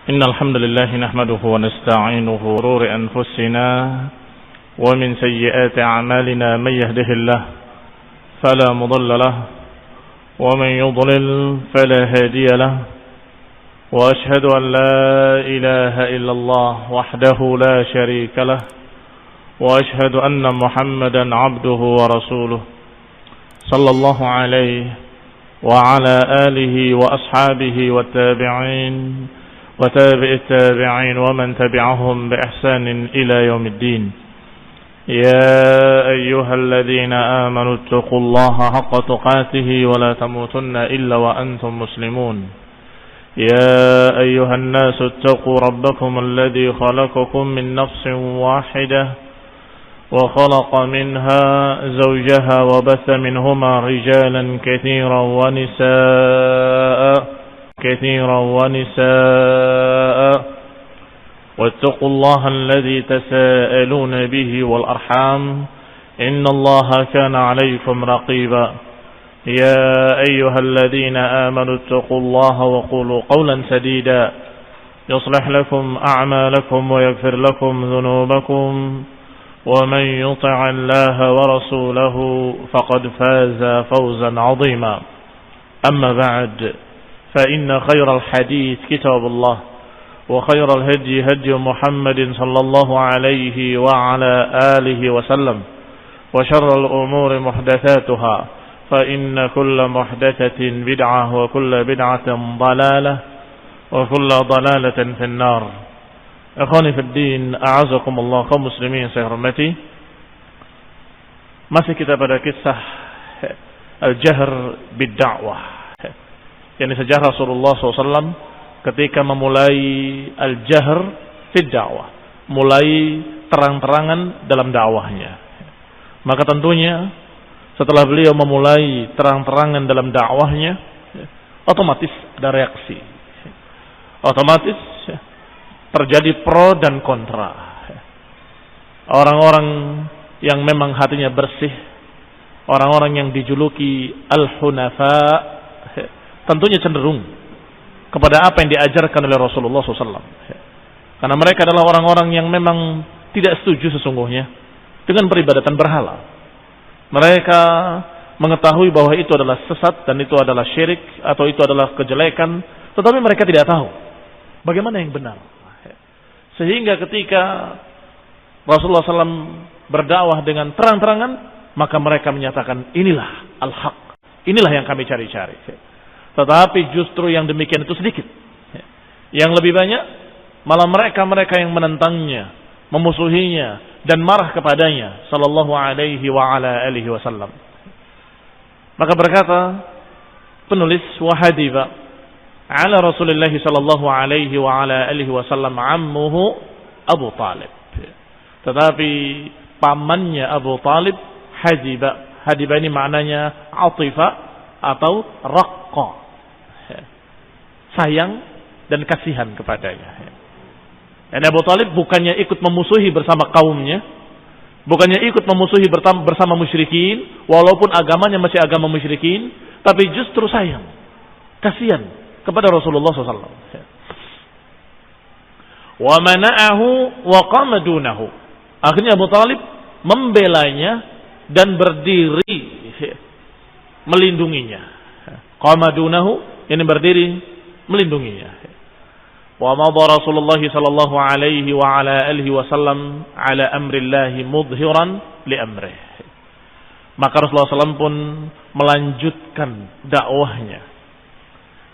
إن الحمد لله نحمده ونستعينه شرور أنفسنا ومن سيئات أعمالنا من يهده الله فلا مضل له ومن يضلل فلا هادي له وأشهد أن لا إله إلا الله وحده لا شريك له وأشهد أن محمدا عبده ورسوله صلى الله عليه وعلى آله وأصحابه والتابعين وتابع التابعين ومن تبعهم بإحسان إلى يوم الدين. يا أيها الذين آمنوا اتقوا الله حق تقاته ولا تموتن إلا وأنتم مسلمون. يا أيها الناس اتقوا ربكم الذي خلقكم من نفس واحدة وخلق منها زوجها وبث منهما رجالا كثيرا ونساء واتقوا الله الذي تساءلون به والأرحام إن الله كان عليكم رقيبا. يا أيها الذين آمنوا اتقوا الله وقولوا قولا سديدا يصلح لكم أعمالكم ويغفر لكم ذنوبكم ومن يطع الله ورسوله فقد فاز فوزا عظيما. أما بعد فإن خير الحديث كتاب الله وخير الهدي هدي محمد صلى الله عليه وعلى آله وسلم وشر الأمور محدثاتها فإن كل محدثة بدعة وكل بدعة ضلالة وكل ضلالة في النار. Ikhwani fi din, a'azakumullah kaum muslimin yang saya hormati. Masih kita pada kisah al-jahr bid-da'wah. Yani sejarah Rasulullah SAW ketika memulai al-jahr bid-da'wah, mulai terang-terangan dalam dakwahnya. Maka tentunya setelah beliau memulai terang-terangan dalam dakwahnya, otomatis ada reaksi. Otomatis terjadi pro dan kontra. Orang-orang yang memang hatinya bersih, orang-orang yang dijuluki al-hunafa, tentunya cenderung kepada apa yang diajarkan oleh Rasulullah SAW. Karena mereka adalah orang-orang yang memang tidak setuju sesungguhnya dengan peribadatan berhala. Mereka mengetahui bahwa itu adalah sesat dan itu adalah syirik atau itu adalah kejelekan, tetapi mereka tidak tahu bagaimana yang benar. Sehingga ketika Rasulullah SAW berdakwah dengan terang-terangan, maka mereka menyatakan inilah al-haq, inilah yang kami cari-cari. Tetapi justru yang demikian itu sedikit. Yang lebih banyak malah mereka-mereka yang menentangnya, memusuhinya dan marah kepadanya sallallahu alaihi wa ala alihi wasallam. Maka berkata penulis wahadiba ala Rasulullah sallallahu alaihi wa ala alihi wasallam ammuhu Abu Talib. Tetapi pamannya Abu Talib hadiba. Hadiba ini maknanya atifa atau raqqa. Sayang dan kasihan kepadanya. Dan Abu Talib bukannya ikut memusuhi bersama kaumnya, bukannya ikut memusuhi bersama musyrikin, walaupun agamanya masih agama musyrikin, tapi justru sayang, kasihan kepada Rasulullah SAW. Wa mana'ahu wa qama dunahu. Akhirnya Abu Talib membelanya dan berdiri melindunginya. Qama dunahu, yang berdiri melindunginya. Wa madha Rasulullah sallallahu alaihi wa ala alihi wasallam ala amrillah mudhiran li amrih. Maka Rasulullah SAW pun melanjutkan dakwahnya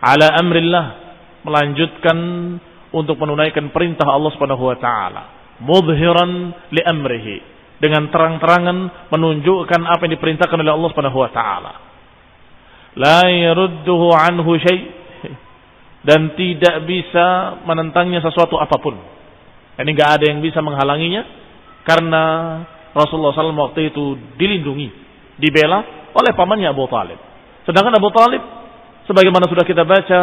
ala amrillah, melanjutkan untuk menunaikan perintah Allah Subhanahu wa taala, mudhiran li amrihi, dengan terang-terangan menunjukkan apa yang diperintahkan oleh Allah Subhanahu wa taala. La yarudduhu anhu syai', dan tidak bisa menentangnya sesuatu apapun. Ini enggak ada yang bisa menghalanginya karena Rasulullah SAW waktu itu dilindungi, dibela oleh pamannya Abu Talib. Sedangkan Abu Talib, sebagaimana sudah kita baca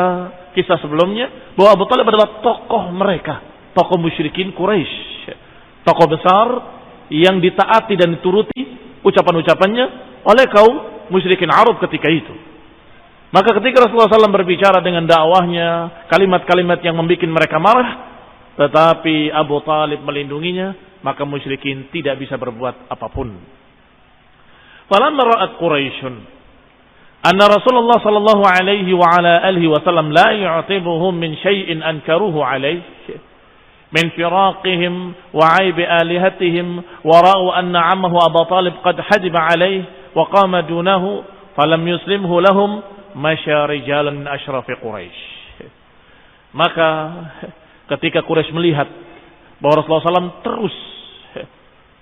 kisah sebelumnya, bahwa Abu Talib adalah tokoh mereka, tokoh musyrikin Quraisy, tokoh besar yang ditaati dan dituruti ucapan-ucapannya oleh kaum musyrikin Arab ketika itu. Maka ketika Rasulullah SAW berbicara dengan dakwahnya, kalimat-kalimat yang membuat mereka marah, tetapi Abu Talib melindunginya, maka musyrikin tidak bisa berbuat apapun. Falamma ra'at Quraisyun anna Rasulullah sallallahu alaihi wa ala alihi wasallam la yu'tibuhum min syai'in ankaruhu alaihi min firaqihim wa 'aibi alihatihim wa ra'u anna 'ammahu Abu Talib qad hadiba alaihi wa qama dunahu falam yuslimhu lahum masya rijalan min asyrafi Quraisy. Maka ketika Quraisy melihat bahwa Rasulullah SAW terus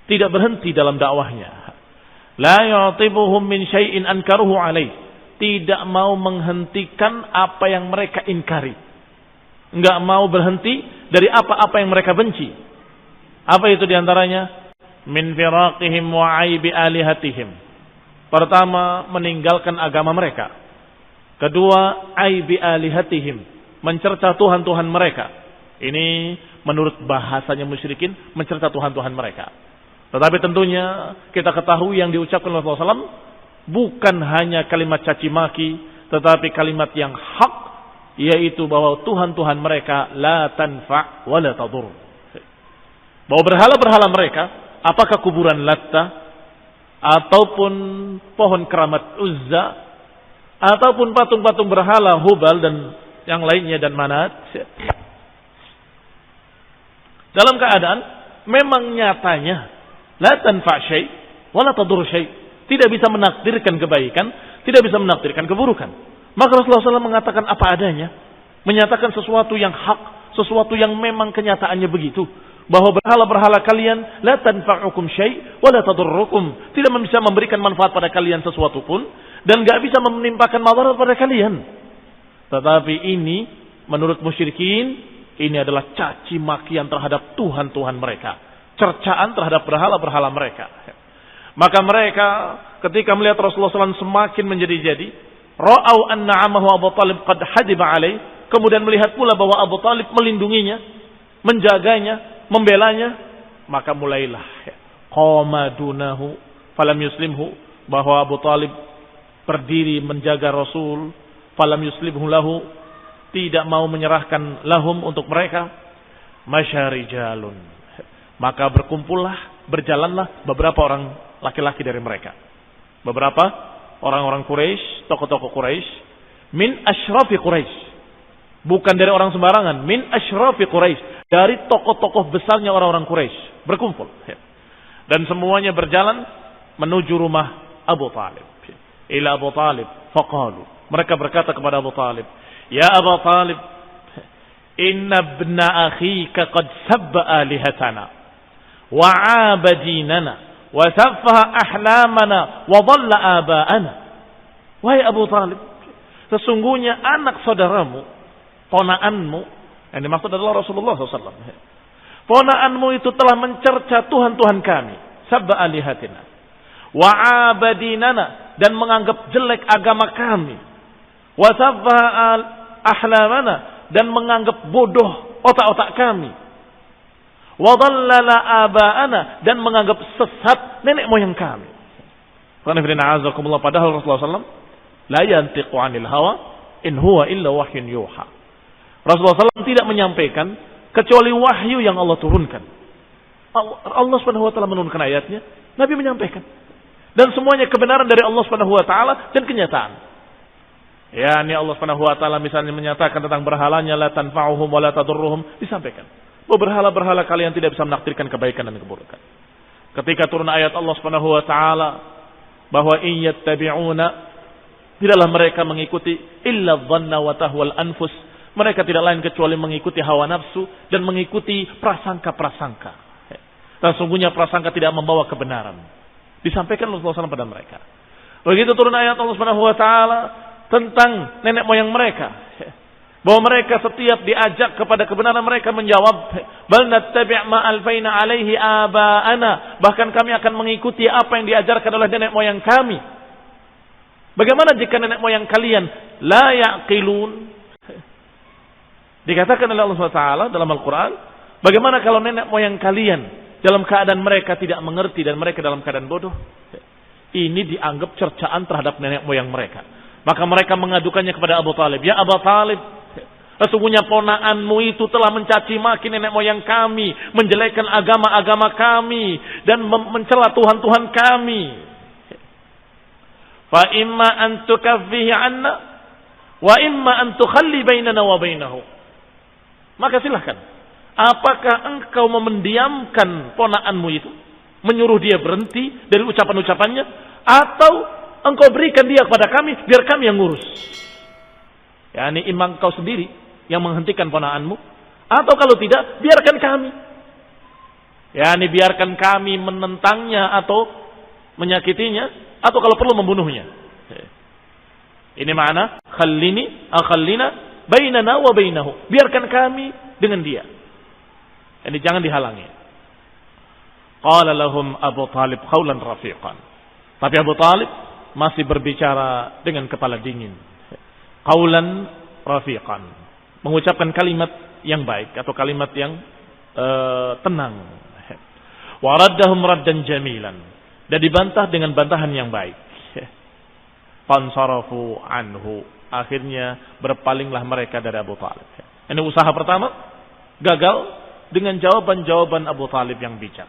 tidak berhenti dalam dakwahnya, la yu'tibuhum min syai'in ankaruhu alaih, tidak mau menghentikan apa yang mereka ingkari, enggak mau berhenti dari apa-apa yang mereka benci. Apa itu diantaranya? Min firaqihim wa 'aibi alihatihim. Pertama, meninggalkan agama mereka. Kedua, 'aibi alihatihim, mencerca Tuhan-Tuhan mereka. Ini menurut bahasanya musyrikin, mencerca Tuhan-Tuhan mereka. Tetapi tentunya kita ketahui yang diucapkan oleh Rasulullah SAW bukan hanya kalimat caci maki, tetapi kalimat yang hak, yaitu bahwa Tuhan-Tuhan mereka la tanfa' wa la tadur. Bahwa berhala-berhala mereka, apakah kuburan Latta, ataupun pohon keramat Uzza, ataupun patung-patung berhala Hubal dan yang lainnya dan Manat, dalam keadaan memang nyatanya la tanfa' syai' wa la tadur syai', tidak bisa menakdirkan kebaikan, tidak bisa menakdirkan keburukan. Maka Rasulullah SAW mengatakan apa adanya, menyatakan sesuatu yang hak, sesuatu yang memang kenyataannya begitu, bahwa berhala-berhala kalian la tanfa'ukum syai' wa la tadurrukum, tidak bisa memberikan manfaat pada kalian sesuatu pun, dan enggak bisa menimpakan madarat pada kalian. Tetapi ini menurut musyrikin, ini adalah caci makian terhadap Tuhan-Tuhan mereka, cercaan terhadap berhala-berhala mereka. Maka mereka ketika melihat Rasulullah SAW semakin menjadi-jadi, ra'au anna 'amahu Abu Talib qad hadiba alaih, kemudian melihat pula bahwa Abu Talib melindunginya, menjaganya, membelanya, maka mulailah qama dunahu falam yuslimhu, bahwa Abu Talib berdiri menjaga Rasul, falam yuslimhu lahu, tidak mau menyerahkan lahum untuk mereka, masyarijalun, maka berkumpullah, berjalanlah beberapa orang laki-laki dari mereka, beberapa orang-orang Quraisy, tokoh-tokoh Quraisy, min asyrafi Quraisy, bukan dari orang sembarangan, min asyrafi Quraisy, dari tokoh-tokoh besarnya orang-orang Quraisy, berkumpul, dan semuanya berjalan menuju rumah Abu Talib. Ila Abu Talib faqalu, mereka berkata kepada Abu Talib, ya Abu Talib, inna ibna akhika qad sabba alihatana wa 'abadinana wa saffaha ahlamana wa dhalla aba'ana. Wahai Abu Talib, sesungguhnya anak saudaramu, ponaanmu, yang dimaksud adalah Rasulullah SAW, ponaanmu itu telah mencerca Tuhan-Tuhan kami, sabba alihatina wa 'abadinana, dan menganggap jelek agama kami, wa saffaha ahlamana, dan menganggap bodoh otak-otak kami, wa dhallala aba'ana, dan menganggap sesat nenek moyang kami. Padahal Rasulullah SAW la yantiqu 'anil hawa in huwa illa wahyun yuha. Rasulullah SAW tidak menyampaikan kecuali wahyu yang Allah turunkan. Allah Subhanahu wa taala menurunkan ayatnya, Nabi menyampaikan. Dan semuanya kebenaran dari Allah Subhanahu wa taala dan kenyataan. Ya, ini Allah Subhanahu wa taala misalnya menyatakan tentang berhalanya la tanfa'uhum wa la tadurruhum, disampaikan bahwa berhala-berhala kalian tidak bisa menakdirkan kebaikan dan keburukan. Ketika turun ayat Allah Subhanahu wa taala bahwa in yattabi'una, tidaklah mereka mengikuti illa dhanna wa tahwal anfus, mereka tidak lain kecuali mengikuti hawa nafsu dan mengikuti prasangka-prasangka. Dan sungguhnya prasangka tidak membawa kebenaran. Disampaikan Rasulullah SAW pada mereka. Begitu turun ayat Allah Subhanahu wa taala tentang nenek moyang mereka, bahwa mereka setiap diajak kepada kebenaran mereka menjawab, bal nattabi' ma alfaina alaihi aba'ana, bahkan kami akan mengikuti apa yang diajarkan oleh nenek moyang kami. Bagaimana jika nenek moyang kalian la yaqilun? Dikatakan oleh Allah Subhanahu wa taala dalam Al-Qur'an, bagaimana kalau nenek moyang kalian dalam keadaan mereka tidak mengerti dan mereka dalam keadaan bodoh? Ini dianggap cercaan terhadap nenek moyang mereka. Maka mereka mengadukannya kepada Abu Talib. Ya Abu Talib, sesungguhnya ponaanmu itu telah mencaci maki nenek moyang kami, menjelekkan agama-agama kami, dan mencela Tuhan-Tuhan kami. Fa imma an tukaffihi anna, wa imma an tukhalli bainana wa bainahu. Maka silahkan. Apakah engkau mendiamkan ponaanmu itu, menyuruh dia berhenti dari ucapan-ucapannya, atau engkau berikan dia kepada kami, biar kami yang ngurus? Yani imam kau sendiri yang menghentikan ponaanmu, atau kalau tidak, biarkan kami. Yani biarkan kami menentangnya atau menyakitinya, atau kalau perlu membunuhnya. Ini makna khallina bainana wa bainahu. Biarkan kami dengan dia. Ini jangan dihalangi. Qala lahum Abu Talib qawlan rafiqan. Tapi Abu Talib masih berbicara dengan kepala dingin. Qawlan rafiqan. Mengucapkan kalimat yang baik atau kalimat yang tenang. Wa raddahum raddan jamilan. Dan dibantah dengan bantahan yang baik. Fansarafu anhu. Akhirnya berpalinglah mereka dari Abu Talib. Ini usaha pertama gagal dengan jawaban-jawaban Abu Talib yang bijak.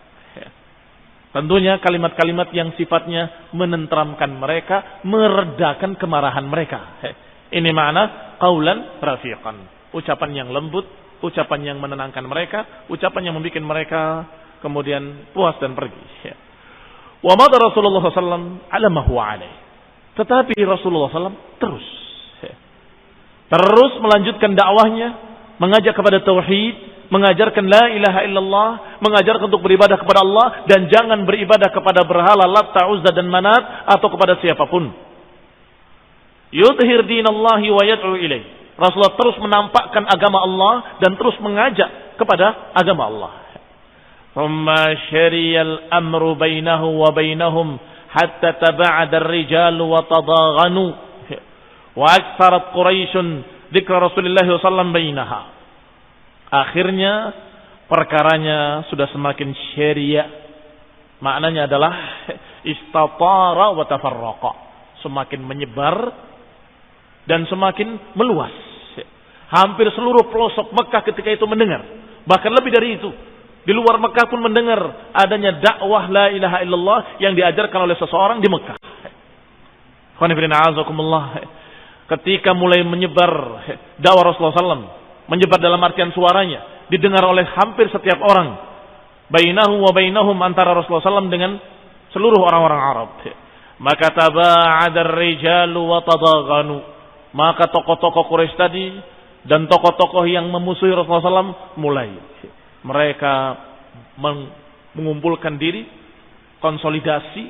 Tentunya kalimat-kalimat yang sifatnya menenteramkan mereka, meredakan kemarahan mereka. Ini makna qaulan rafiqan. Ucapan yang lembut, ucapan yang menenangkan mereka, ucapan yang membuat mereka kemudian puas dan pergi. Wa madha Rasulullah SAW ala ma huwa alaih. Tetapi Rasulullah SAW terus melanjutkan dakwahnya, mengajak kepada tauhid, mengajarkan la ilaha illallah, mengajarkan untuk beribadah kepada Allah dan jangan beribadah kepada berhala Latta, Uzza dan Manat atau kepada siapapun. Yudhhir dinallahi wa yad'u ilaih. Rasulullah terus menampakkan agama Allah dan terus mengajak kepada agama Allah. Thumma syariyal amru bainahu wa bainahum hatta taba'ada ar-rijalu wa tadaghanu wa aktsarat Quraisyun dzikra Rasulullah sallallahu alaihi wasallam bainaha. Akhirnya perkaranya sudah semakin syariah. Maknanya adalah istatara wa tafarraqa. Semakin menyebar dan semakin meluas. Hampir seluruh pelosok Mekah ketika itu mendengar. Bahkan lebih dari itu. Di luar Mekah pun mendengar adanya dakwah la ilaha illallah yang diajarkan oleh seseorang di Mekah. Ketika mulai menyebar dakwah Rasulullah SAW, menyebar dalam artian suaranya, didengar oleh hampir setiap orang. Bainahu wa bainahum, antara Rasulullah SAW dengan seluruh orang-orang Arab. Maka taba'adar rijalu wa tadaghanu. Maka tokoh-tokoh Quraisy tadi dan tokoh-tokoh yang memusuhi Rasulullah SAW mulai. Mereka mengumpulkan diri, konsolidasi,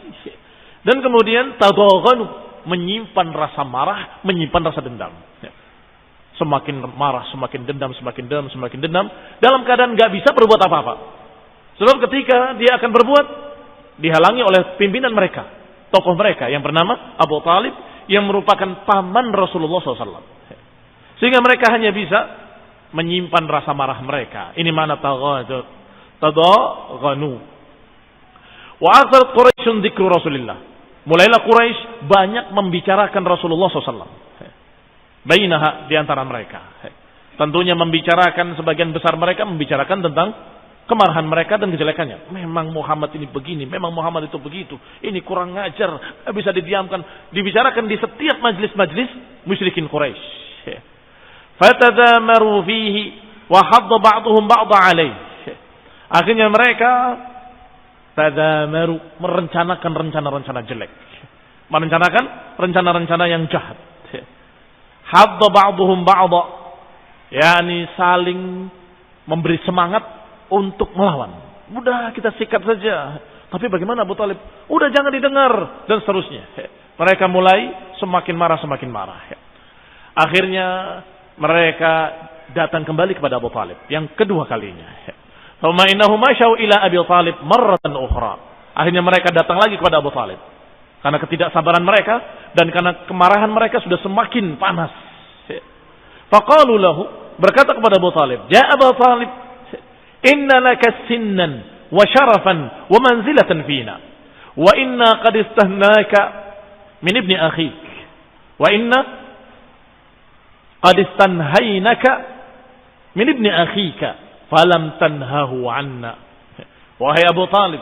dan kemudian tadaghanu, menyimpan rasa marah, menyimpan rasa dendam. Semakin marah, semakin dendam, semakin dendam, semakin dendam. Dalam keadaan gak bisa berbuat apa-apa. Sebab ketika dia akan berbuat, dihalangi oleh pimpinan mereka. Tokoh mereka yang bernama Abu Talib, yang merupakan paman Rasulullah SAW. Sehingga mereka hanya bisa menyimpan rasa marah mereka. Ini mana tadaghanu. Wa aktsarat Quraisyun dzikru Rasulillah. Mulailah Quraisy banyak membicarakan Rasulullah SAW. Bainaha, di antara mereka. Tentunya membicarakan, sebagian besar mereka membicarakan tentang kemarahan mereka dan kejelekannya. Memang Muhammad ini begini, memang Muhammad itu begitu. Ini kurang ngajar, bisa didiamkan. Dibicarakan di setiap majlis-majlis musyrikin Quraisy. Fatadamaru fihi wa hadda ba'dhum ba'dha alaih. Akhirnya mereka tadamaru, merencanakan rencana-rencana jelek. Merencanakan rencana-rencana yang jahat. Hadda ba'dhum ba'dha, yakni saling memberi semangat untuk melawan. Udah kita sikat saja. Tapi bagaimana Abu Talib? Udah jangan didengar dan seterusnya. Mereka mulai semakin marah, semakin marah. Akhirnya mereka datang kembali kepada Abu Talib yang kedua kalinya. Thumma innahum masyaw ila Abi Talib marratan ukhra. Akhirnya mereka datang lagi kepada Abu Talib. Karena ketidaksabaran mereka dan karena kemarahan mereka sudah semakin panas. Faqalu lahu, berkata kepada Abu Talib, "Ya Abu Talib, inna laka sinnan wa syarafan wa manzilatan fina, wa inna qad istahnaka min ibni akhik, Wa inna qad istanhaynaka min ibni akhika falam tanhahu anna. Wahai Abu Talib,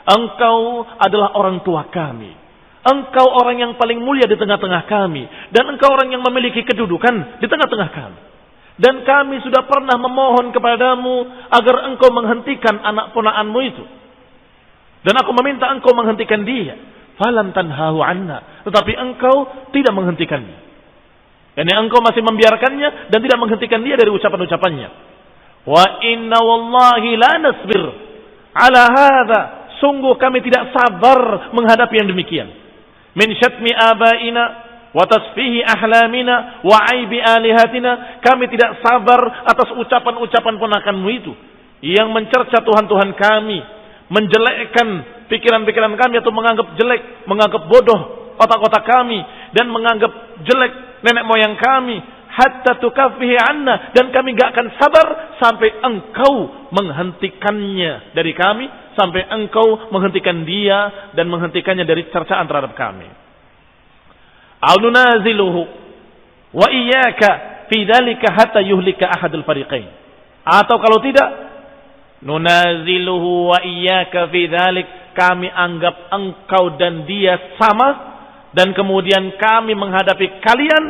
engkau adalah orang tua kami. Engkau orang yang paling mulia di tengah-tengah kami. Dan engkau orang yang memiliki kedudukan di tengah-tengah kami. Dan kami sudah pernah memohon kepadamu agar engkau menghentikan anak ponakanmu itu. Dan aku meminta engkau menghentikan dia. Falam tanhahu anna. Tetapi engkau tidak menghentikannya. Yani engkau masih membiarkannya dan tidak menghentikan dia dari ucapan-ucapannya. Wa inna wallahi la nasbir ala hadha. Sungguh kami tidak sabar menghadapi yang demikian. Min syatmi abaina wa tasfihi ahlamina wa aibi alihatina. Kami tidak sabar atas ucapan-ucapan ponakanmu itu yang mencerca Tuhan-Tuhan kami, menjelekkan pikiran-pikiran kami atau menganggap jelek, menganggap bodoh otak-otak kami dan menganggap jelek nenek moyang kami. Hatta tukaffihi anna, dan kami gak akan sabar sampai engkau menghentikannya dari kami, sampai engkau menghentikan dia dan menghentikannya dari cercaan terhadap kami. Au nunaziluhu wa iyyaka fi dzalika hatta yuhlika ahadul fariqain. Atau kalau tidak, nunaziluhu wa iyyaka fi dzalik, kami anggap engkau dan dia sama, dan kemudian kami menghadapi kalian,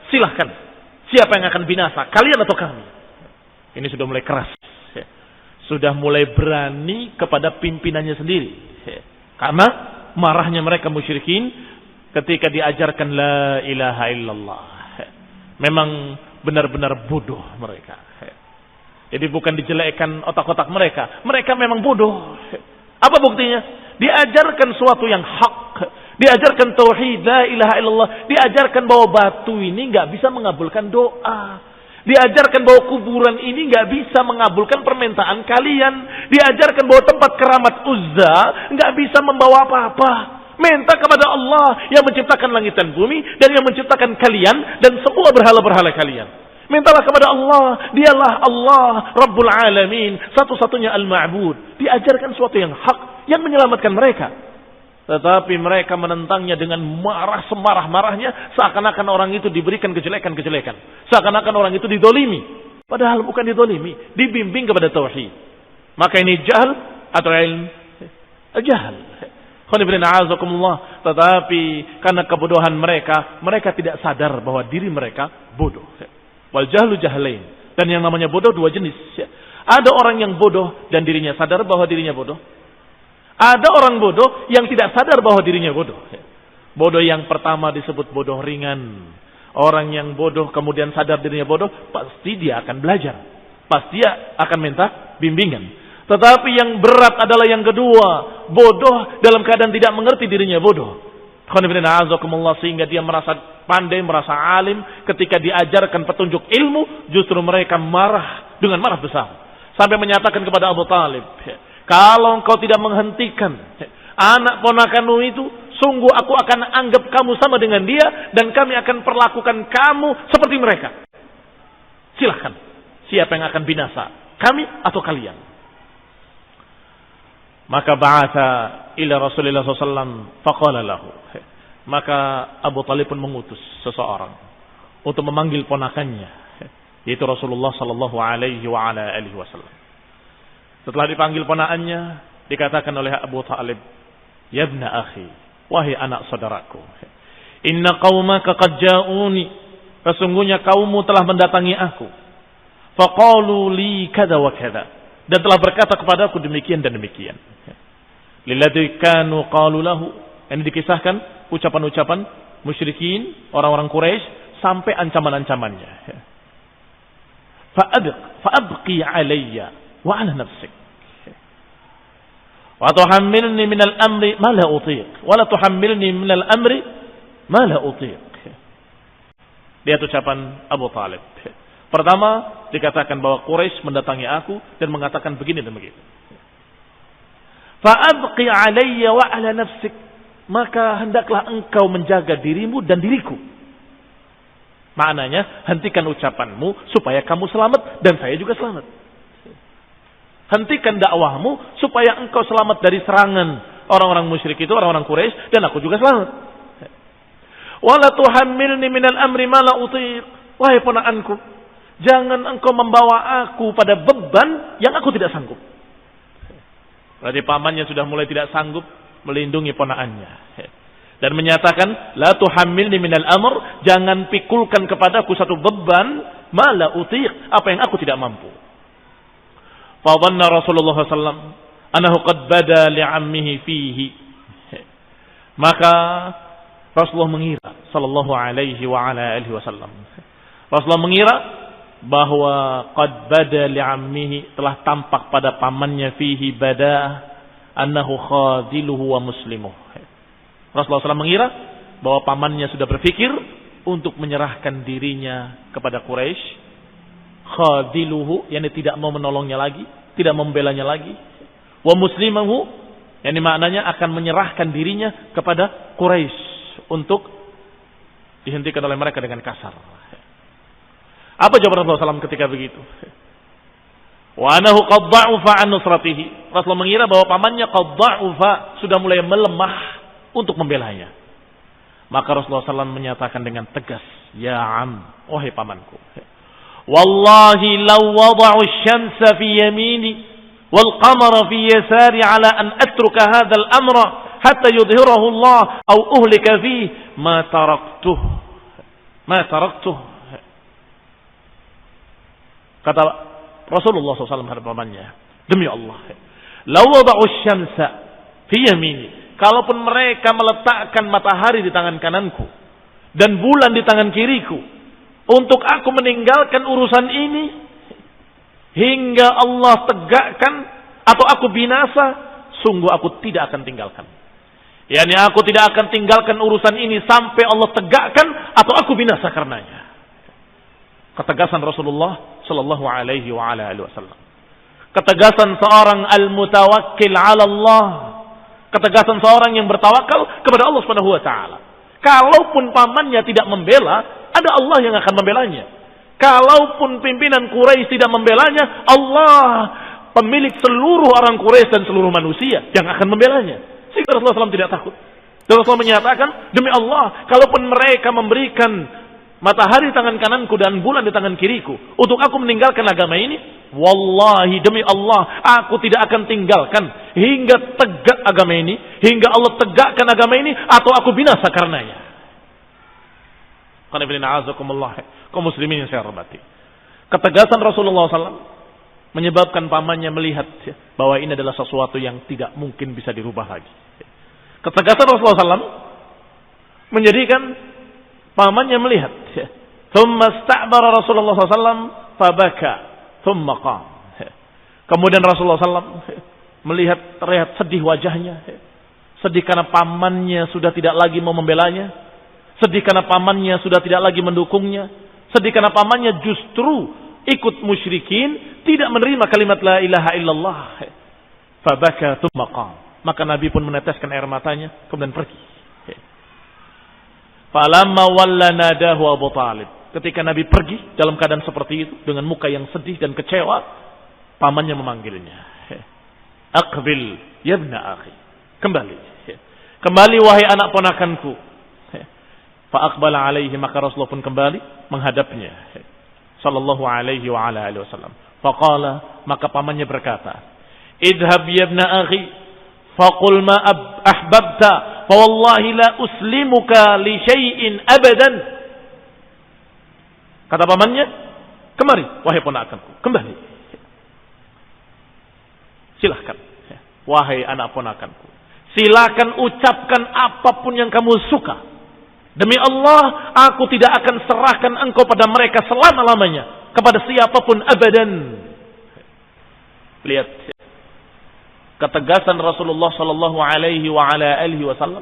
silahkan. Siapa yang akan binasa? Kalian atau kami? Ini sudah mulai keras. Sudah mulai berani kepada pimpinannya sendiri. Karena marahnya mereka musyrikin ketika diajarkan la ilaha illallah. Memang benar-benar bodoh mereka. Jadi bukan dijelekkan otak-otak mereka. Mereka memang bodoh. Apa buktinya? Diajarkan sesuatu yang hak. Diajarkan tauhid, la ilaha illallah. Diajarkan bahwa batu ini nggak bisa mengabulkan doa. Diajarkan bahwa kuburan ini nggak bisa mengabulkan permintaan kalian. Diajarkan bahwa tempat keramat Uzza nggak bisa membawa apa-apa. Minta kepada Allah yang menciptakan langit dan bumi dan yang menciptakan kalian dan semua berhala-berhala kalian. Mintalah kepada Allah. Dialah Allah Rabbul Alamin, satu-satunya Al-Ma'bud. Diajarkan sesuatu yang hak yang menyelamatkan mereka. Tetapi mereka menentangnya dengan marah semarah-marahnya, seakan-akan orang itu diberikan kejelekan-kejelekan, seakan-akan orang itu didolimi, padahal bukan didolimi, dibimbing kepada tauhid. Maka ini jahal atau ilm? Jahal. Tetapi karena kebodohan mereka, mereka tidak sadar bahwa diri mereka bodoh. Wal jahlu jahalain. Dan yang namanya bodoh dua jenis. Ada orang yang bodoh dan dirinya sadar bahwa dirinya bodoh. Ada orang bodoh yang tidak sadar bahwa dirinya bodoh. Bodoh yang pertama disebut bodoh ringan. Orang yang bodoh kemudian sadar dirinya bodoh, pasti dia akan belajar. Pasti dia akan minta bimbingan. Tetapi yang berat adalah yang kedua. Bodoh dalam keadaan tidak mengerti dirinya bodoh. Sehingga dia merasa pandai, merasa alim. Ketika diajarkan petunjuk ilmu, justru mereka marah dengan marah besar. Sampai menyatakan kepada Abu Talib, kalau engkau tidak menghentikan anak ponakanmu itu, sungguh aku akan anggap kamu sama dengan dia dan kami akan perlakukan kamu seperti mereka. Silahkan. Siapa yang akan binasa? Kami atau kalian? Maka ba'atha ila Rasulullah SAW faqala lahu. Maka Abu Talib pun mengutus seseorang untuk memanggil ponakannya, yaitu Rasulullah SAW. Setelah dipanggil ponakannya, dikatakan oleh Abu Talib, ya ibna akhi, wahai anak saudaraku, inna qaumaka qad ja'uni, sesungguhnya kaummu telah mendatangi aku, faqalu li kada wa kada, dan telah berkata kepadaku demikian dan demikian. Lilladzi kanu qalu lahu, ini dikisahkan ucapan-ucapan musyrikin, orang-orang Quraisy sampai ancaman-ancamannya. Fa'abqi alayya wa ala nafsik wa tuhammilni min al-amri ma la utiq wa la tuhammilni min al-amri ma la utiq. Lihat ucapan Abu Talib. Pertama dikatakan bahwa Quraisy mendatangi aku dan mengatakan begini dan begitu. Fa'abqi alayya wa ala nafsik, maka hendaklah engkau menjaga dirimu dan diriku. Maknanya hentikan ucapanmu supaya kamu selamat dan saya juga selamat. Hentikan dakwahmu supaya engkau selamat dari serangan orang-orang musyrik itu, orang-orang Quraisy, dan aku juga selamat. Wala tuhammilni minal amri ma la utiq. Wahai ponakanku, jangan engkau membawa aku pada beban yang aku tidak sanggup. Berarti pamannya sudah mulai tidak sanggup melindungi ponakannya. Dan menyatakan, la tuhammilni minal amr, jangan pikulkan kepadaku satu beban, ma la utiq, apa yang aku tidak mampu. Fa dhanna Rasulullah sallallahu alaihi wasallam annahu qad bada li'ammihi fihi. Maka Rasulullah mengira sallallahu alaihi wa ala alihi wasallam. Rasulullah mengira bahwa qad bada li'ammihi, telah tampak pada pamannya fihi bada annahu khadiluhu wa muslimuh. Rasulullah SAW mengira bahwa pamannya sudah berpikir untuk menyerahkan dirinya kepada Quraisy. Khadiluhu, yakni tidak mau menolongnya lagi, tidak membelanya lagi. Wa muslimuhu, yakni maknanya akan menyerahkan dirinya kepada Quraisy untuk dihentikan oleh mereka dengan kasar. Apa jawaban Rasulullah SAW ketika begitu? Wa anahu qad dha'ufa an nusratihi. Rasulullah mengira bahwa pamannya qad dha'ufa, sudah mulai melemah untuk membelanya. Maka Rasulullah SAW menyatakan dengan tegas, ya am, wahai pamanku, wallahi law wada'u asy-syamsa fi yamini wal qamara fi yasari ala an atruka hadzal amra hatta yudhhirahu Allah aw uhlika fihi ma taraktuh. Kata Rasulullah SAW kepada pamannya, demi Allah, law wada'u asy-syamsa fi yamini, kalaupun mereka meletakkan matahari di tangan kananku dan bulan di tangan kiriku untuk aku meninggalkan urusan ini hingga Allah tegakkan atau aku binasa, sungguh aku tidak akan tinggalkan. Yani aku tidak akan tinggalkan urusan ini sampai Allah tegakkan atau aku binasa karenanya. Ketegasan Rasulullah sallallahu alaihi wa ala alihi wasallam. Ketegasan seorang al-mutawakkil 'ala Allah. Ketegasan seorang yang bertawakal kepada Allah Subhanahu wa taala. Kalaupun pamannya tidak membela, ada Allah yang akan membelanya. Kalaupun pimpinan Quraisy tidak membelanya, Allah pemilik seluruh orang Quraisy dan seluruh manusia yang akan membelanya. Sehingga Rasulullah SAW tidak takut. Dan Rasulullah menyatakan, demi Allah, kalaupun mereka memberikan matahari di tangan kananku dan bulan di tangan kiriku untuk aku meninggalkan agama ini, wallahi demi Allah, aku tidak akan tinggalkan hingga tegak agama ini, hingga Allah tegakkan agama ini atau aku binasa karenanya. Kaum muslimin yang saya hormati, ketegasan Rasulullah SAW menyebabkan pamannya melihat bahwa ini adalah sesuatu yang tidak mungkin bisa dirubah lagi. Ketegasan Rasulullah SAW menjadikan pamannya melihat. Thumma ista'bara Rasulullah SAW fabaka thumma qam. Kemudian Rasulullah SAW melihat, terlihat sedih wajahnya. Sedih karena pamannya sudah tidak lagi mau membelanya. Sedih karena pamannya sudah tidak lagi mendukungnya. Sedih karena pamannya justru ikut musyrikin, tidak menerima kalimat la ilaha illallah. Fabaka thumma qam. Maka Nabi pun meneteskan air matanya kemudian pergi. Falamma walla nadahu Abu Talib. Ketika Nabi pergi dalam keadaan seperti itu dengan muka yang sedih dan kecewa, pamannya memanggilnya. Aqbil ya ibna akhi. Kembali. Kembali wahai anak ponakanku. Fa aqbala alaihi, maka Rasulullah pun kembali menghadapnya. Sallallahu alaihi wa ala alihi wasallam. Faqala, maka pamannya berkata, idhab ya ibna akhi faqul ma ahbabta fawallahi la uslimuka li syai'in abadan. Kata pamannya, kemari wahai ponakanku, kembali. Silahkan wahai anak ponakanku, silakan ucapkan apapun yang kamu suka. Demi Allah, aku tidak akan serahkan engkau pada mereka selama-lamanya, kepada siapapun abadan. Lihat ketegasan Rasulullah sallallahu alaihi wa ala alihi wasallam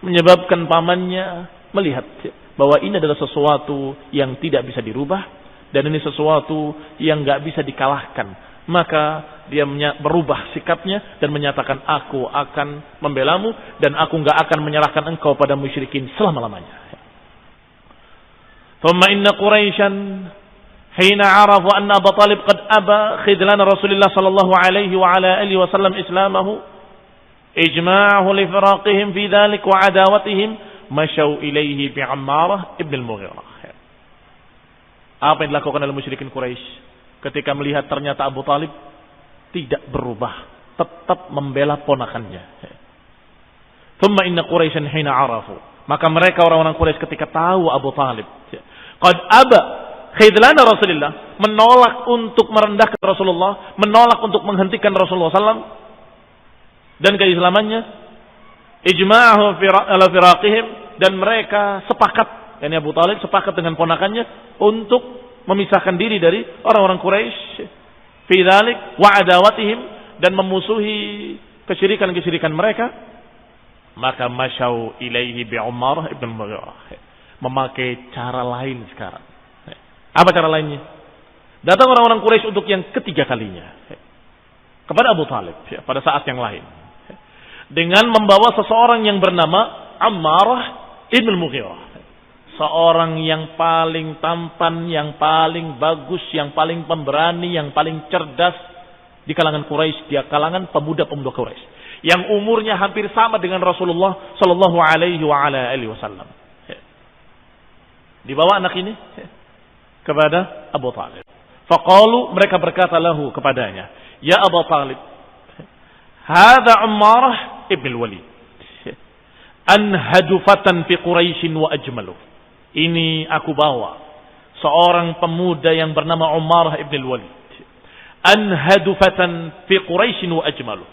menyebabkan pamannya melihat bahwa ini adalah sesuatu yang tidak bisa dirubah dan ini sesuatu yang enggak bisa dikalahkan. Maka dia berubah sikapnya dan menyatakan, aku akan membelamu dan aku enggak akan menyerahkan engkau pada musyrikin selama-lamanya. Thumma inna Quraisyan hina arafu anna Abu Talib qad aba khidlan Rasulullah sallallahu alaihi wa ala alihi wasallam islamahu ijma'ahu li firaqihim fi dhalik wa adawatihim masyau ilaihi bi Ammarah ibn al-Mughirah. Apa yang dilakukan oleh musyrikin Quraisy ketika melihat ternyata Abu Talib tidak berubah, tetap membela ponakannya. Thumma inna Quraisyan hina arafu, maka mereka orang-orang Quraisy ketika tahu Abu Talib qad aba khidlana Rasulullah, menolak untuk merendahkan Rasulullah, menolak untuk menghentikan Rasulullah SAW dan keislamannya, ijma'ahu ala firaqihim, dan mereka sepakat, yakni Abu Talib sepakat dengan ponakannya untuk memisahkan diri dari orang-orang Quraisy fi dzalik wa adawatihim, dan memusuhi kesyirikan-kesyirikan mereka. Maka masyau ilaihi bi Umar ibn Mughirah, memakai cara lain sekarang. Apa cara lainnya? Datang orang-orang Quraisy untuk yang ketiga kalinya kepada Abu Talib pada saat yang lain, dengan membawa seseorang yang bernama Ammarah ibn Mughirah, seorang yang paling tampan, yang paling bagus, yang paling pemberani, yang paling cerdas di kalangan Quraisy, di kalangan pemuda-pemuda Quraisy, yang umurnya hampir sama dengan Rasulullah sallallahu alaihi wasallam. Dibawa anak ini kepada Abu Talib. Faqalu, mereka berkata lahu kepadanya, ya Abu Talib, hadza Ammarah ibn al-Walid, anhadu fatan fi Quraisy wa ajmalu. Ini aku bawa seorang pemuda yang bernama Ammarah ibn al-Walid, anhadu fatan fi Quraisy wa ajmalu,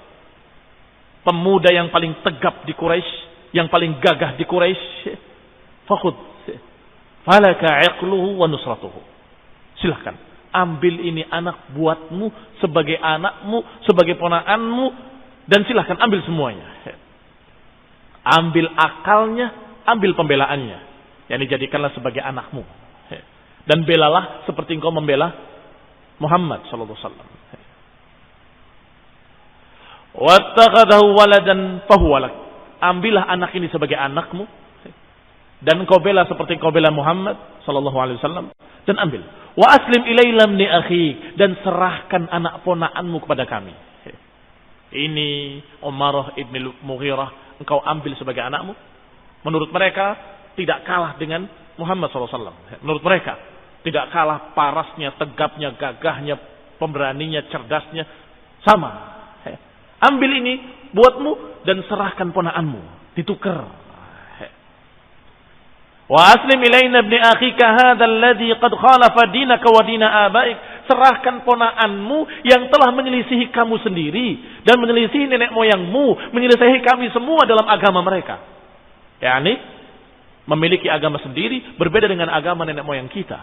pemuda yang paling tegap di Quraisy, yang paling gagah di Quraisy. Fakhud falaka iqluhu wa nusratuhu, silahkan ambil ini anak buatmu, sebagai anakmu, sebagai ponakanmu, dan silahkan ambil semuanya. Ambil akalnya, ambil pembelaannya, yakni jadikanlah sebagai anakmu, dan belalah seperti engkau membela Muhammad sallallahu alaihi wasallam. Wattakhadahu waladan fahuwa lak, ambillah anak ini sebagai anakmu, dan engkau bela seperti engkau bela Muhammad sallallahu alaihi wasallam, dan ambil. Wa aslim ilayya min akhi, dan serahkan anak ponakanmu kepada kami. Ini Ammarah ibn Mughirah, engkau ambil sebagai anakmu. Menurut mereka tidak kalah dengan Muhammad SAW. Menurut mereka tidak kalah parasnya, tegapnya, gagahnya, pemberaninya, cerdasnya, sama. Ambil ini buatmu dan serahkan ponakanmu, ditukar. Wa aslim ilayna ibni akhika hadha alladhi qad khalafa dinaka wa dina abaik, serahkan ponakanmu yang telah menyelisihi kamu sendiri dan menyelisihi nenek moyangmu, menyelisihi kami semua dalam agama mereka. yakni memiliki agama sendiri berbeda dengan agama nenek moyang kita.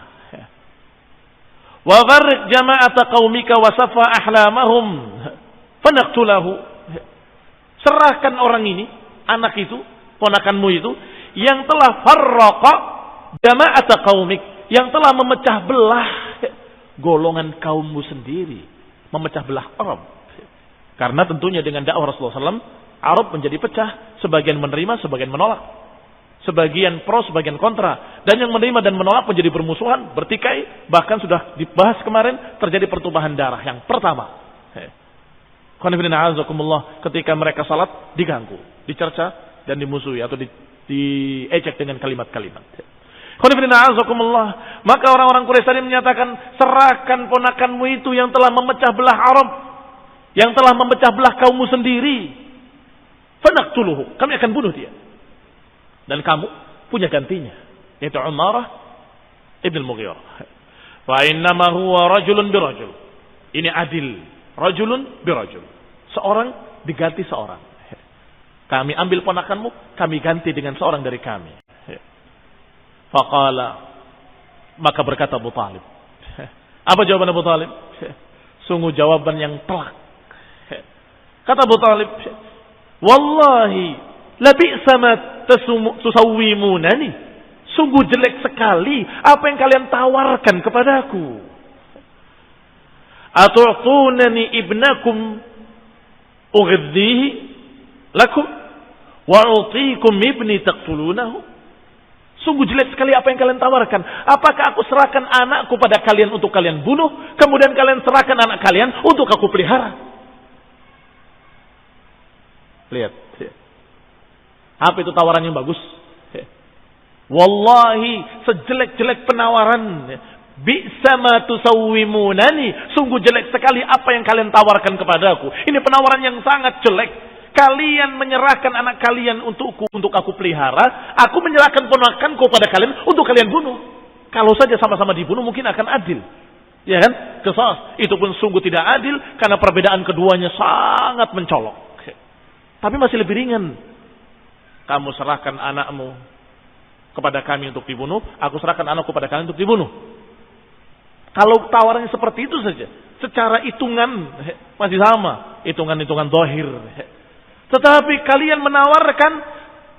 Wa gharriq jama'ata qaumika wa safa ahlamahum fanaqtulahu. Serahkan orang ini, anak itu, ponakanmu itu, yang telah farraqa jama'ata qaumik, yang telah memecah belah golongan kaummu sendiri, memecah belah Arab. Karena tentunya dengan dakwah Rasulullah SAW, Arab menjadi pecah, sebagian menerima, sebagian menolak, sebagian pro, sebagian kontra, dan yang menerima dan menolak menjadi bermusuhan, bertikai, bahkan sudah dibahas kemarin terjadi pertumpahan darah yang pertama. Ketika mereka salat diganggu, dicerca dan dimusuhi atau diejek dengan kalimat-kalimat. Maka orang-orang Quraisy tadi menyatakan, serahkan ponakanmu itu yang telah memecah belah Arab, yang telah memecah belah kaummu sendiri. Fanaqtuluhu, kami akan bunuh dia. Dan kamu punya gantinya, yaitu Ammarah ibn Mughirah. Fa innama huwa rajulun birajul. Ini adil, rajulun birajul. Seorang diganti seorang. Kami ambil ponakanmu, kami ganti dengan seorang dari kami. Faqala, maka berkata Abu Talib. Apa jawaban Abu Talib? Sungguh jawaban yang telak. Kata Abu Talib, wallahi labi'sa ma tusawwimunani. Sungguh jelek sekali apa yang kalian tawarkan kepadaku. Atu'tunani ibnakum ughiddihi lakum wa utiikum ibni taqtulunahu. Sungguh jelek sekali apa yang kalian tawarkan. Apakah aku serahkan anakku pada kalian untuk kalian bunuh, kemudian kalian serahkan anak kalian untuk aku pelihara? Lihat. Apa itu tawaran yang bagus? Wallahi, sejelek-jelek penawaran, bi'sa ma tusawwimunani, sungguh jelek sekali apa yang kalian tawarkan kepadaku. Ini penawaran yang sangat jelek. Kalian menyerahkan anak kalian untukku, untuk aku pelihara. Aku menyerahkan ponakanku pada kalian untuk kalian bunuh. Kalau saja sama-sama dibunuh mungkin akan adil. Ya kan? Qisas. Itu pun sungguh tidak adil karena perbedaan keduanya sangat mencolok. Tapi masih lebih ringan. Kamu serahkan anakmu kepada kami untuk dibunuh, aku serahkan anakku kepada kalian untuk dibunuh. Kalau tawarannya seperti itu saja, secara hitungan masih sama, hitungan-hitungan zahir. Tetapi kalian menawarkan,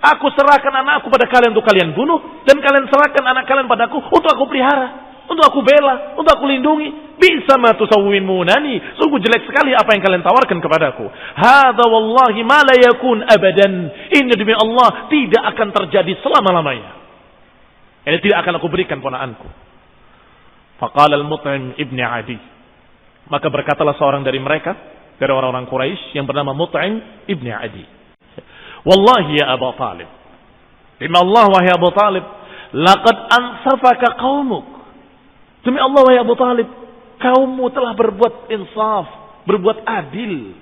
aku serahkan anakku pada kalian untuk kalian bunuh, dan kalian serahkan anak kalian padaku untuk aku pelihara, untuk aku bela, untuk aku lindungi. Bisa ma tusawwimunani, sungguh jelek sekali apa yang kalian tawarkan kepadaku. Hadza wallahi ma la yakun abadan. Ini demi Allah tidak akan terjadi selama-lamanya. Ini tidak akan aku berikan ponaanku. Faqala al-Mut'im ibn Adi. Maka berkatalah seorang dari mereka, dari orang-orang Quraisy yang bernama Mut'im ibn Adi. Wallahi ya Abu Talib. Demi Allah wahai Abu Talib, laqad ansafaka qaumuk. Demi Allah wahai Abu Talib, kaummu telah berbuat insaf, berbuat adil.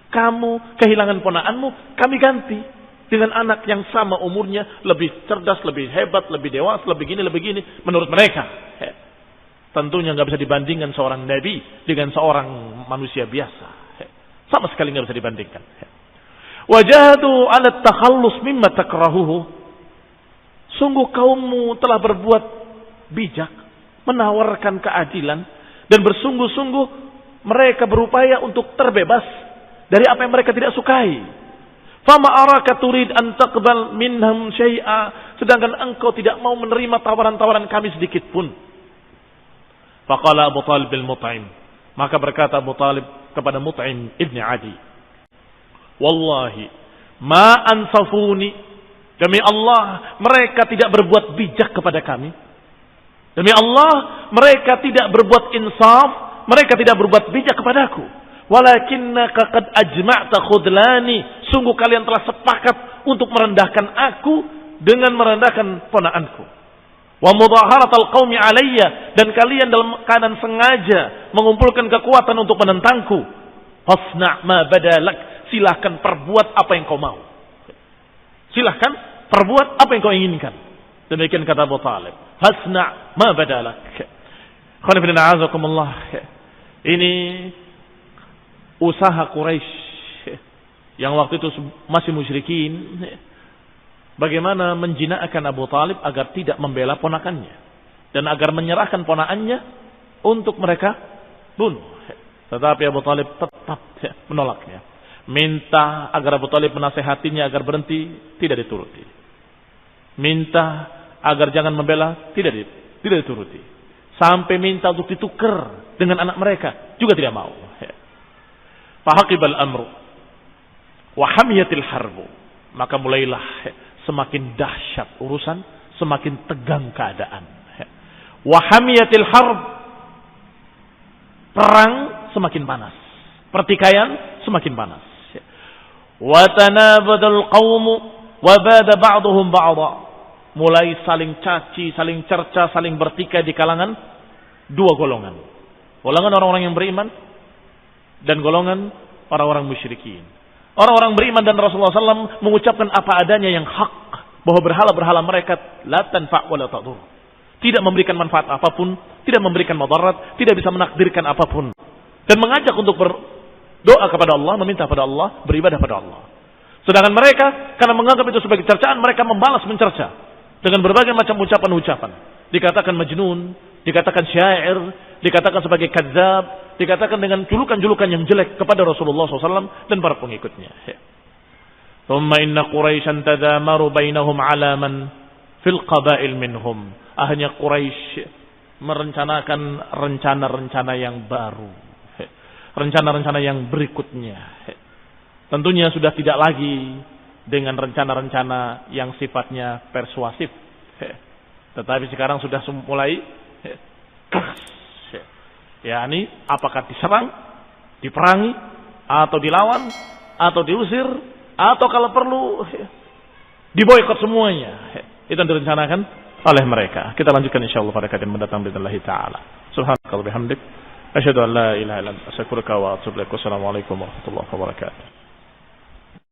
Kamu kehilangan ponaanmu, kami ganti dengan anak yang sama umurnya, lebih cerdas, lebih hebat, lebih dewasa, lebih gini menurut mereka. Tentunya nggak bisa dibandingkan seorang nabi dengan seorang manusia biasa. Sama sekali nggak bisa dibandingkan. Wajahadu ala takhallus mimma takrahuhu. Sungguh kaummu telah berbuat bijak, menawarkan keadilan, dan bersungguh-sungguh mereka berupaya untuk terbebas dari apa yang mereka tidak sukai. Fama araka turid an taqbal minhum syai'a, sedangkan engkau tidak mau menerima tawaran-tawaran kami sedikit pun. Faqala Abu Talib bil Mut'im, maka berkata Abu Talib kepada Mut'im ibn Adi, wallahi ma ansafuni, demi Allah mereka tidak berbuat bijak kepada kami. Demi Allah mereka tidak berbuat insaf, mereka tidak berbuat bijak kepadaku. Walakinnaka qad ajma'ta khudlani, sungguh kalian telah sepakat untuk merendahkan aku dengan merendahkan ponaanku. Wa mudaharatal qaumi alayya, dan kalian dalam keadaan sengaja mengumpulkan kekuatan untuk menentangku. Fasna' ma badalak, silahkan perbuat apa yang kau mau. Silahkan perbuat apa yang kau inginkan. Demikian kata Abu Talib. Fasna' ma badalak. Khonifidina azakumullah. Ini usaha Quraisy yang waktu itu masih musyrikin, bagaimana menjinakkan Abu Talib agar tidak membela ponakannya dan agar menyerahkan ponakannya untuk mereka bunuh. Tetapi Abu Talib tetap menolaknya. Minta agar Abu Talib menasehatinya agar berhenti, tidak dituruti. Minta agar jangan membela, tidak dituruti. Sampai minta untuk ditukar dengan anak mereka, juga tidak mau. Fahaqibal amru wa hamiyatil harbu, maka mulailah semakin dahsyat urusan, semakin tegang keadaan. Wa hamiyatil harb, perang semakin panas, pertikaian semakin panas. Wa tanabadal qaumu wa bada ba'dhum ba'dha, mulai saling caci, saling cerca, saling bertikai di kalangan dua golongan. Golongan orang-orang yang beriman dan golongan orang-orang musyrikin. Orang-orang beriman dan Rasulullah SAW mengucapkan apa adanya yang hak, bahwa berhala-berhala mereka la tanfa' wa la tadur, tidak memberikan manfaat apapun, tidak memberikan madarat, tidak bisa menakdirkan apapun, dan mengajak untuk berdoa kepada Allah, meminta pada Allah, beribadah pada Allah. Sedangkan mereka karena menganggap itu sebagai cercaan, mereka membalas mencerca dengan berbagai macam ucapan-ucapan. Dikatakan majnun, dikatakan syair, dikatakan sebagai kadzab, dikatakan dengan julukan-julukan yang jelek kepada Rasulullah SAW dan para pengikutnya. Thumma inna Quraisyan tadamaru bainahum ala man fil qabail minhum. Akhirnya Quraisy merencanakan rencana-rencana yang baru, rencana-rencana yang berikutnya. Tentunya sudah tidak lagi dengan rencana-rencana yang sifatnya persuasif, tetapi sekarang sudah mulai keras. yakni apakah diserang, diperangi, atau dilawan, atau diusir, atau kalau perlu diboikot semuanya. Itu yang direncanakan oleh mereka. Kita lanjutkan insyaallah pada kajian mendatang billahi taala. Subhanakallahumma bihamdik asyhadu an la ilaha illa anta astaghfiruka wa atubu ilaik. Wassalamualaikum warahmatullahi wabarakatuh.